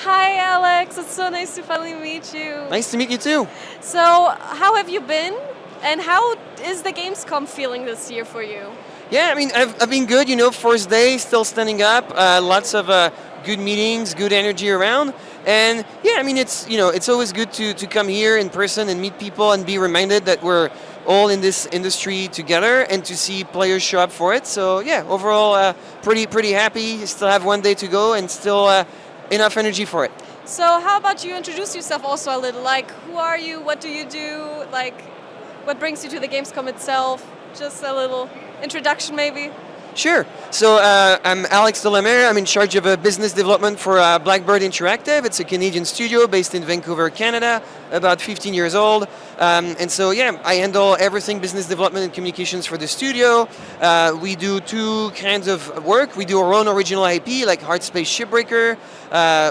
Hi Alex, it's so nice to finally meet you. Nice to meet you too. So, how have you been? And how is the Gamescom feeling this year for you? Yeah, I mean, I've been good. First day, still standing up. Lots of good meetings, good energy around, and yeah, I mean, it's always good to come here in person and meet people and be reminded that we're all in this industry together and to see players show up for it. So yeah, overall, pretty happy. Still have one day to go and still enough energy for it. So, how about you introduce yourself also a little? Like, who are you? What do you do? Like, what brings you to the Gamescom itself? Just a little introduction, maybe. Sure. So I'm Alex Delamaire. I'm in charge of business development for Blackbird Interactive. It's a Canadian studio based in Vancouver, Canada, about 15 years old. And so, yeah, I handle everything business development and communications for the studio. We do two kinds of work. We do our own original IP, like Hard Space Shipbreaker,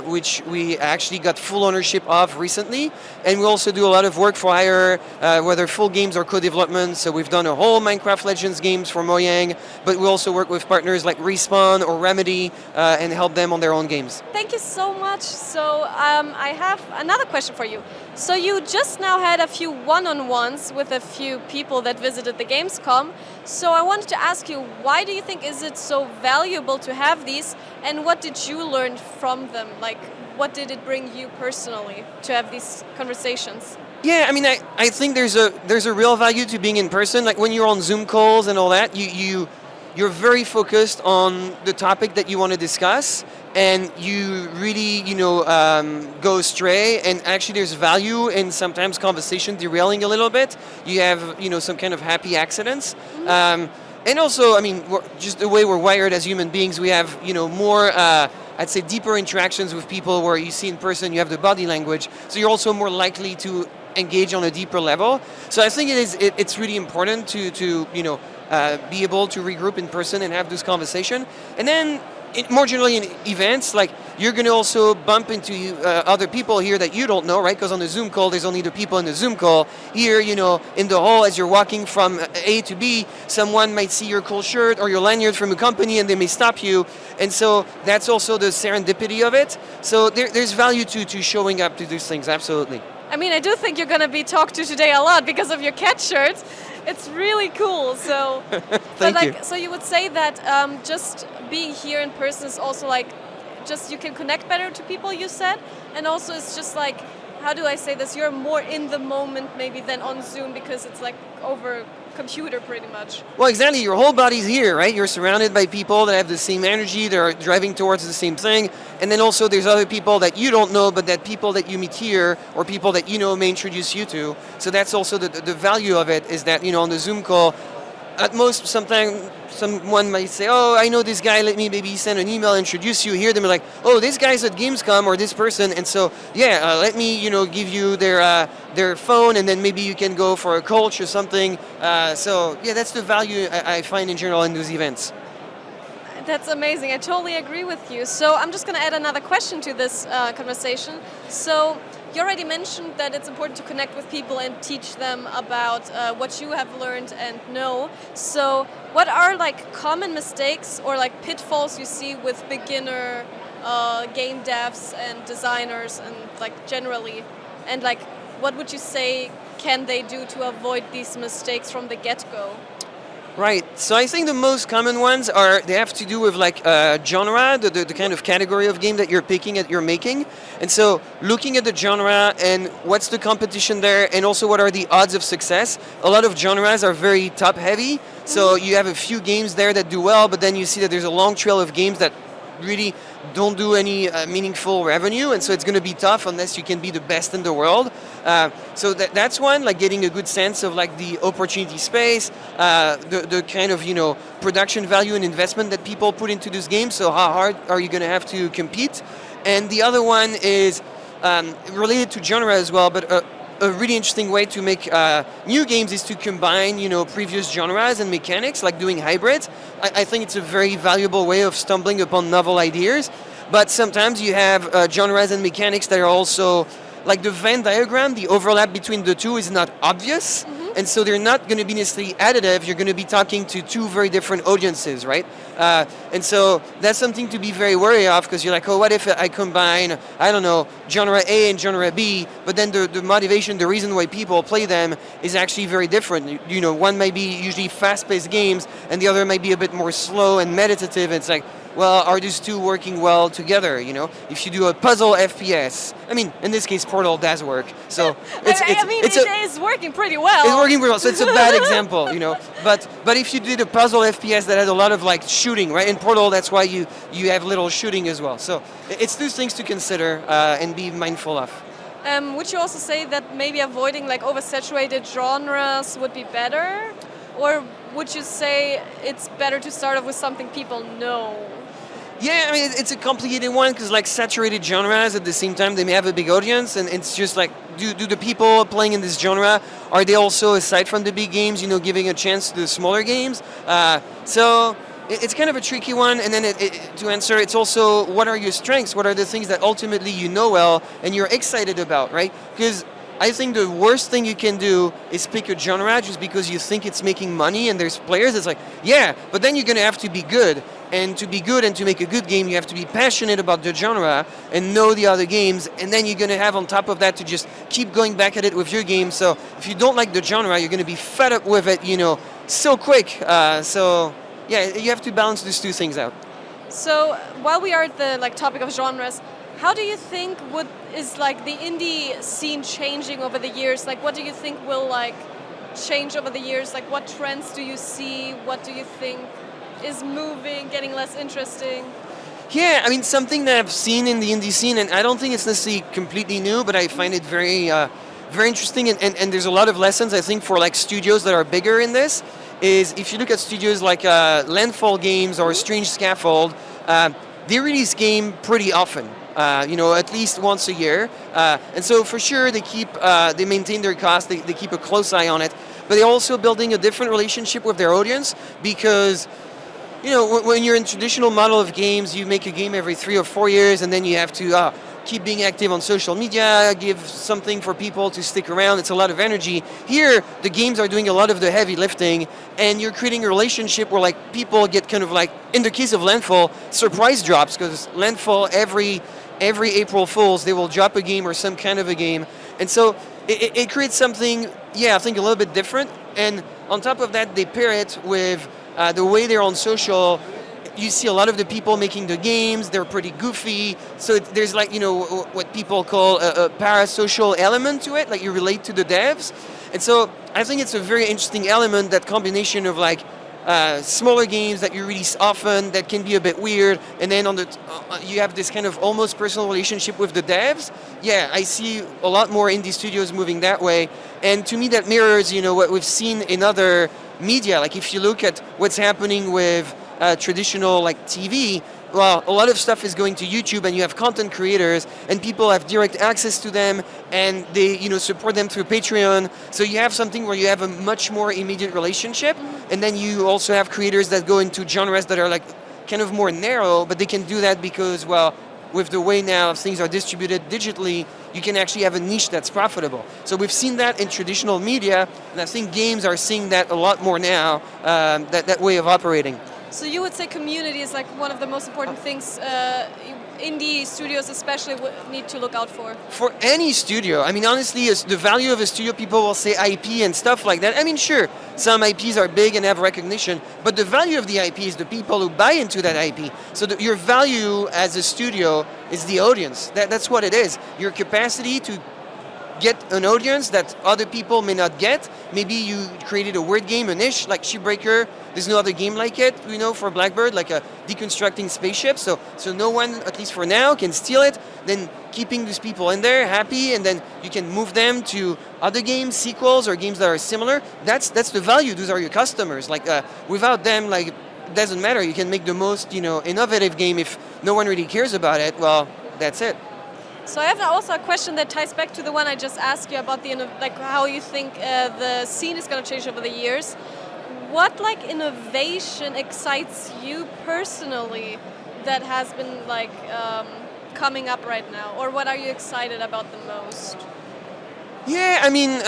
which we actually got full ownership of recently. And we also do a lot of work for hire, whether full games or co-development. So we've done a whole Minecraft Legends games for Mojang, but we also work with partners like Respawn or Remedy and help them on their own games. Thank you so much. So, I have another question for you. So, you just now had a few one-on-ones with a few people that visited the Gamescom. So, I wanted to ask you, why do you think is it so valuable to have these, and what did you learn from them? Like, what did it bring you personally to have these conversations? Yeah, I mean, I think there's a real value to being in person. Like when you're on Zoom calls and all that, you're very focused on the topic that you want to discuss, and you really, go astray. And actually, there's value in sometimes conversation derailing a little bit. You have, some kind of happy accidents. And also, I mean, just the way we're wired as human beings, we have, more, I'd say, deeper interactions with people where you see in person, you have the body language. So you're also more likely to engage on a deeper level. So I think it's really important to be able to regroup in person and have this conversation. And then more generally in events, like you're going to also bump into other people here that you don't know, right? Because on the Zoom call, there's only the people in the Zoom call. Here, in the hall, as you're walking from A to B, someone might see your cool shirt or your lanyard from a company and they may stop you. And so that's also the serendipity of it. So there's value to showing up to these things, absolutely. I mean, I do think you're going to be talked to today a lot because of your cat shirt. It's really cool. So, Thank you. So you would say that just being here in person is also like, just you can connect better to people, you said, and also it's just like, how do I say this? You're more in the moment maybe than on Zoom because it's like over computer pretty much. Well, exactly. Your whole body's here, right? You're surrounded by people that have the same energy. They're driving towards the same thing. And then also there's other people that you don't know, but that people that you meet here or people that you know may introduce you to. So that's also the value of it, is that, on the Zoom call, at most sometimes someone might say, oh, I know this guy, let me maybe send an email, introduce you. Here they're like, oh, this guy's at Gamescom or this person. And so, yeah, let me, give you their phone and then maybe you can go for a coach or something. So, yeah, that's the value I find in general in those events. That's amazing. I totally agree with you. So I'm just going to add another question to this conversation. So you already mentioned that it's important to connect with people and teach them about what you have learned and know. So what are like common mistakes or like pitfalls you see with beginner game devs and designers and like generally? And like what would you say can they do to avoid these mistakes from the get-go? Right. So I think the most common ones they have to do with like genre, the kind of category of game that you're picking, that you're making. And so looking at the genre and what's the competition there and also what are the odds of success. A lot of genres are very top heavy. So you have a few games there that do well, but then you see that there's a long trail of games that really don't do any meaningful revenue, and so it's going to be tough unless you can be the best in the world. So that's one, like getting a good sense of like the opportunity space, the kind of production value and investment that people put into this game. So how hard are you going to have to compete? And the other one is related to genre as well, but a really interesting way to make new games is to combine, previous genres and mechanics, like doing hybrids. I think it's a very valuable way of stumbling upon novel ideas. But sometimes you have genres and mechanics that are also, like the Venn diagram, the overlap between the two is not obvious. and so they're not going to be necessarily additive. You're going to be talking to two very different audiences, right? And so that's something to be very wary of, because you're like, oh, what if I combine, I don't know, genre A and genre B, but then the motivation, the reason why people play them is actually very different. You know, one might be usually fast-paced games, and the other might be a bit more slow and meditative. It's like, well, are these two working well together? You know, if you do a puzzle FPS, I mean, in this case, Portal does work. So it is working pretty well. It's working pretty well. So it's a bad example, you know. But if you did a puzzle FPS that had a lot of like shooting, right? In Portal, that's why you have little shooting as well. So it's those things to consider and be mindful of. Would you also say that maybe avoiding like oversaturated genres would be better, or would you say it's better to start off with something people know? Yeah, I mean, it's a complicated one, because like saturated genres, at the same time they may have a big audience, and it's just like, do the people playing in this genre, are they also, aside from the big games, you know, giving a chance to the smaller games? So it's kind of a tricky one, and then to answer, it's also, what are your strengths? What are the things that ultimately you know well and you're excited about, right? Because I think the worst thing you can do is pick a genre just because you think it's making money and there's players. It's like, yeah, but then you're going to have to be good. And to be good and to make a good game, you have to be passionate about the genre and know the other games. And then you're going to have on top of that to just keep going back at it with your game. So if you don't like the genre, you're going to be fed up with it, you know, so quick. So yeah, you have to balance these two things out. So while we are at the like topic of genres, how do you think is like the indie scene changing over the years? Like, what do you think will like change over the years? Like, what trends do you see? What do you think is moving, getting less interesting? Yeah, I mean, something that I've seen in the indie scene, and I don't think it's necessarily completely new, but I find it very, very interesting, and there's a lot of lessons, I think, for like studios that are bigger in this, is if you look at studios like Landfall Games or Strange Scaffold, they release game pretty often. You know, at least once a year, and so for sure they maintain their costs, they keep a close eye on it, but they're also building a different relationship with their audience, because you know, when you're in traditional model of games, you make a game every 3 or 4 years, and then you have to keep being active on social media, give something for people to stick around. It's a lot of energy. Here, the games are doing a lot of the heavy lifting, and you're creating a relationship where like people get kind of like, in the case of Landfall, surprise drops, because Landfall, every April Fools, they will drop a game or some kind of a game. And so it creates something, yeah, I think a little bit different. And on top of that, they pair it with the way they're on social. You see a lot of the people making the games, they're pretty goofy. So there's like, you know, what people call a parasocial element to it, like you relate to the devs. And so I think it's a very interesting element, that combination of like smaller games that you release often that can be a bit weird, and then on the you have this kind of almost personal relationship with the devs. Yeah, I see a lot more indie studios moving that way, and to me that mirrors, you know, what we've seen in other media. Like if you look at what's happening with traditional like TV, well, a lot of stuff is going to YouTube, and you have content creators, and people have direct access to them, and they, you know, support them through Patreon. So you have something where you have a much more immediate relationship, and then you also have creators that go into genres that are like kind of more narrow, but they can do that because, well, with the way now things are distributed digitally, you can actually have a niche that's profitable. So we've seen that in traditional media, and I think games are seeing that a lot more now, that way of operating. So you would say community is like one of the most important things indie studios especially need to look out for? For any studio. I mean, honestly, the value of a studio, people will say IP and stuff like that. I mean, sure, some IPs are big and have recognition, but the value of the IP is the people who buy into that IP. So your value as a studio is the audience. That's what it is. Your capacity to get an audience that other people may not get. Maybe you created a weird game, a niche, like Shipbreaker. There's no other game like it, you know, for Blackbird, like a deconstructing spaceship. So no one, at least for now, can steal it. Then keeping these people in there happy, and then you can move them to other games, sequels, or games that are similar. That's the value. Those are your customers. Like without them, like it doesn't matter. You can make the most, you know, innovative game. If no one really cares about it, well, that's it. So I have also a question that ties back to the one I just asked you about how you think the scene is going to change over the years. What like innovation excites you personally that has been like coming up right now, or what are you excited about the most? Yeah, I mean,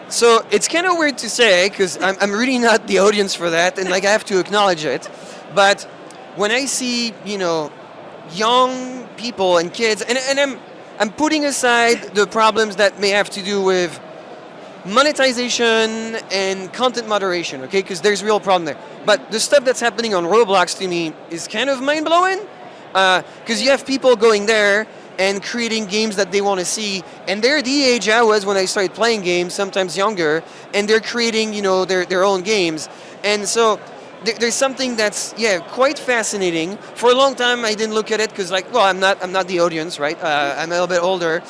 So it's kind of weird to say because I'm really not the audience for that, and like I have to acknowledge it. But when I see young people and kids, and I'm putting aside the problems that may have to do with monetization and content moderation, okay? Because there's a real problem there. But the stuff that's happening on Roblox to me is kind of mind blowing. Because you have people going there and creating games that they want to see, and they're the age I was when I started playing games, sometimes younger, and they're creating, their own games, and so there's something that's quite fascinating. For a long time, I didn't look at it because, I'm not the audience, right? I'm a little bit older,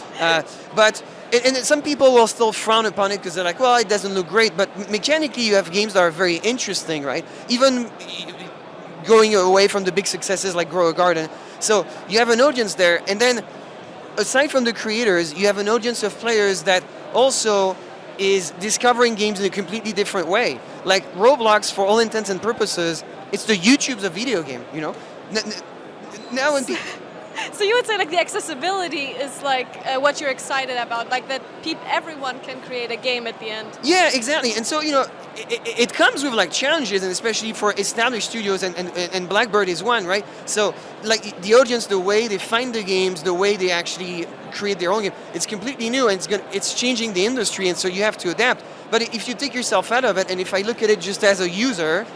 but. And some people will still frown upon it because they're like, well, it doesn't look great. But mechanically, you have games that are very interesting, right? Even going away from the big successes like Grow a Garden. So you have an audience there. And then aside from the creators, you have an audience of players that also is discovering games in a completely different way. Like Roblox, for all intents and purposes, it's the YouTubes of video game, Now when people... So you would say the accessibility is what you're excited about, that everyone can create a game at the end. Yeah, exactly. And so it comes with challenges, and especially for established studios, and Blackbird is one, right? So the audience, the way they find the games, the way they actually create their own game, it's completely new, and it's changing the industry, and so you have to adapt. But if you take yourself out of it, and if I look at it just as a user,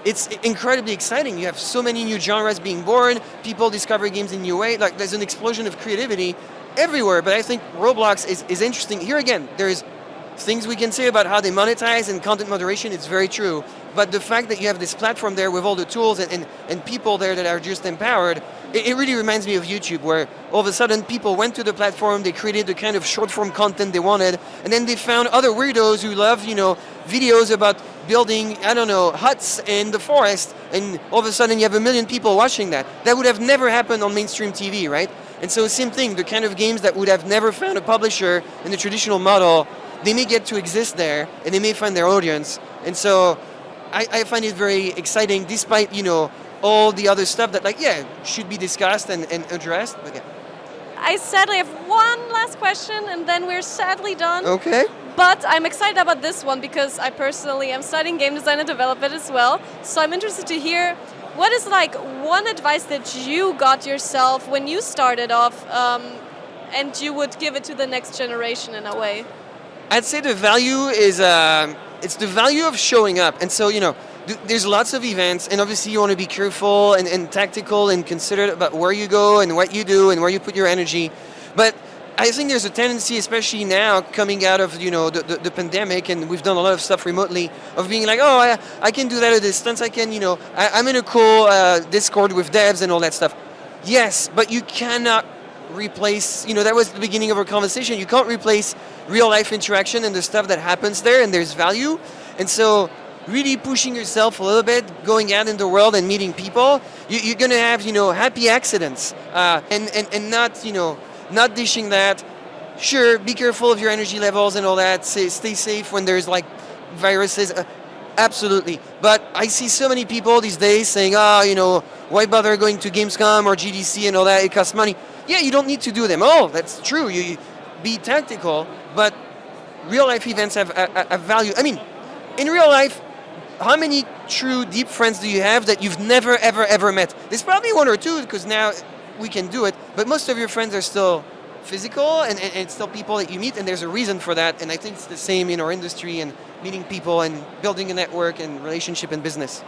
it's incredibly exciting. You have so many new genres being born, people discover games in new ways. There's an explosion of creativity everywhere, but I think Roblox is interesting. Here again, there's things we can say about how they monetize and content moderation, it's very true. But the fact that you have this platform there with all the tools and people there that are just empowered, it really reminds me of YouTube, where all of a sudden people went to the platform, they created the kind of short form content they wanted, and then they found other weirdos who love, videos about building, huts in the forest, and all of a sudden you have 1 million people watching that. That would have never happened on mainstream TV, right? And so same thing, the kind of games that would have never found a publisher in the traditional model, they may get to exist there, and they may find their audience. And so I find it very exciting, despite, all the other stuff that, should be discussed and addressed. But yeah. I sadly have one last question, and then we're sadly done. Okay. But I'm excited about this one because I personally am studying game design and development as well. So I'm interested to hear, what is one advice that you got yourself when you started off, and you would give it to the next generation in a way? I'd say the value is it's the value of showing up. And so, there's lots of events, and obviously you want to be careful and tactical and considerate about where you go and what you do and where you put your energy. But I think there's a tendency, especially now, coming out of the pandemic, and we've done a lot of stuff remotely, of being like, oh, I can do that at a distance. I can, I'm in a cool Discord with devs and all that stuff. Yes, but you cannot replace, that was the beginning of our conversation. You can't replace real life interaction and the stuff that happens there, and there's value. And so really pushing yourself a little bit, going out in the world and meeting people, you're going to have, happy accidents, and not dishing that. Sure, be careful of your energy levels and all that. Stay safe when there's viruses. Absolutely. But I see so many people these days saying, why bother going to Gamescom or GDC and all that? It costs money. Yeah, you don't need to do them all. That's true. You be tactical, but real life events have value. I mean, in real life, how many true deep friends do you have that you've never, ever, ever met? There's probably one or two, because now we can do it, but most of your friends are still physical, and it's still people that you meet, and there's a reason for that, and I think it's the same in our industry, and meeting people and building a network and relationship and business.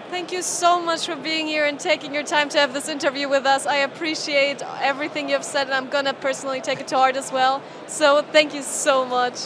Thank you so much for being here and taking your time to have this interview with us. I appreciate everything you've said, and I'm going to personally take it to heart as well. So thank you so much.